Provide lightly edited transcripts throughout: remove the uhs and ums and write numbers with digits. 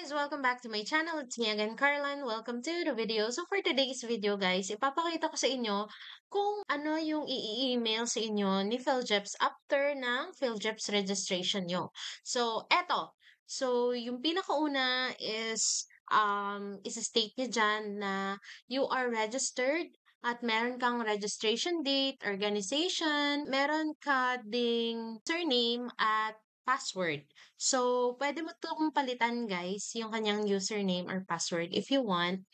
Guys, welcome back to my channel. It's me again, Carlan. Welcome to the video. So for today's video, guys, ipapakita ko sa inyo kung ano yung i-email sa inyo ni PhilJeps after ng PhilJeps registration nyo. So, eto. So, yung pinakauna is-state nyo dyan na you are registered at meron kang registration date, organization, meron ka ding surname at password. So, pwede mo 'tong palitan guys, yung kanyang username or password if you want.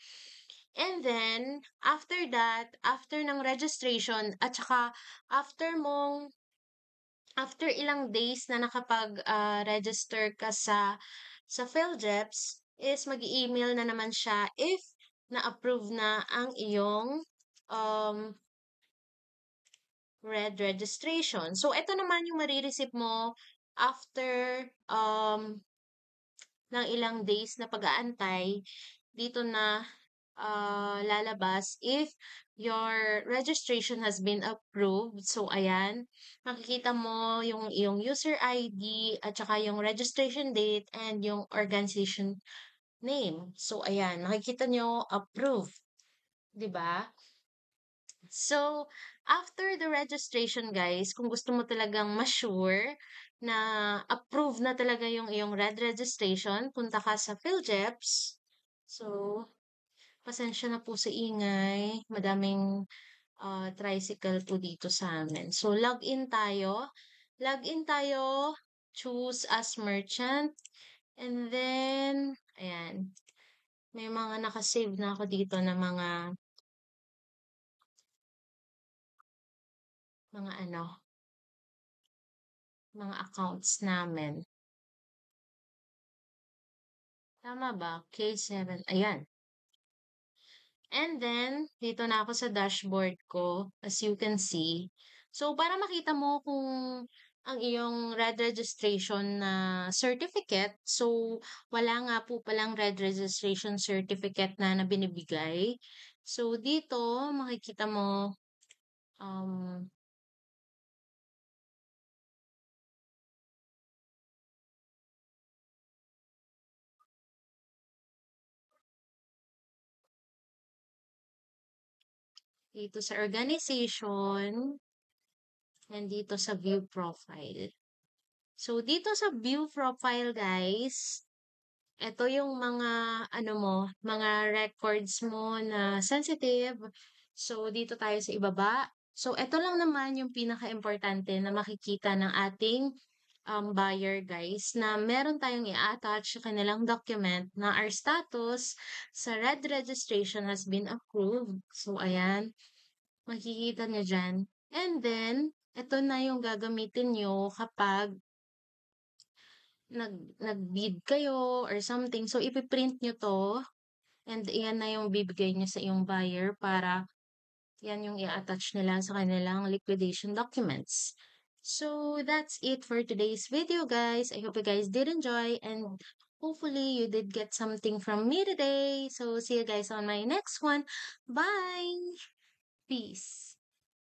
And then, after that, after ng registration, at saka after ilang days na nakapag-register ka sa PhilJeps, is mag-email na naman siya if na-approve na ang iyong um, red registration. So, ito naman yung marireceive mo after ng ilang days na pag-aantay. Dito na lalabas if your registration has been approved. So, ayan, makikita mo yung iyong user ID at saka yung registration date and yung organization name. So, ayan, makikita nyo approved. 'Di ba? So, after the registration guys, kung gusto mo talagang ma-sure na approve na talaga yung iyong red registration, punta ka sa PhilJeps. So, pasensya na po sa ingay. Madaming tricycle po dito sa amin. So, login tayo. Login tayo. Choose as merchant. And then, ayan. May mga nakasave na ako dito na mga mga accounts namin. Tama ba? K7. Ayan. And then, dito na ako sa dashboard ko, as you can see. So, para makita mo kung ang iyong red registration na certificate, so, wala nga po palang red registration certificate na binibigay. So, dito, makikita mo, um, dito sa organization, and dito sa view profile. So, dito sa view profile, guys, ito yung mga, mga records mo na sensitive. So, dito tayo sa ibaba. So, ito lang naman yung pinaka-importante na makikita ng ating buyer, guys, na meron tayong i-attach sa kanilang document na our status sa red registration has been approved. So, ayan. Makikita nyo dyan. And then, ito na yung gagamitin nyo kapag nag-bid kayo or something. So, ipiprint nyo to and yan na yung bibigay nyo sa iyong buyer para yan yung i-attach nila sa kanilang liquidation documents. So, that's it for today's video, guys. I hope you guys did enjoy and hopefully you did get something from me today. So, see you guys on my next one. Bye! Peace!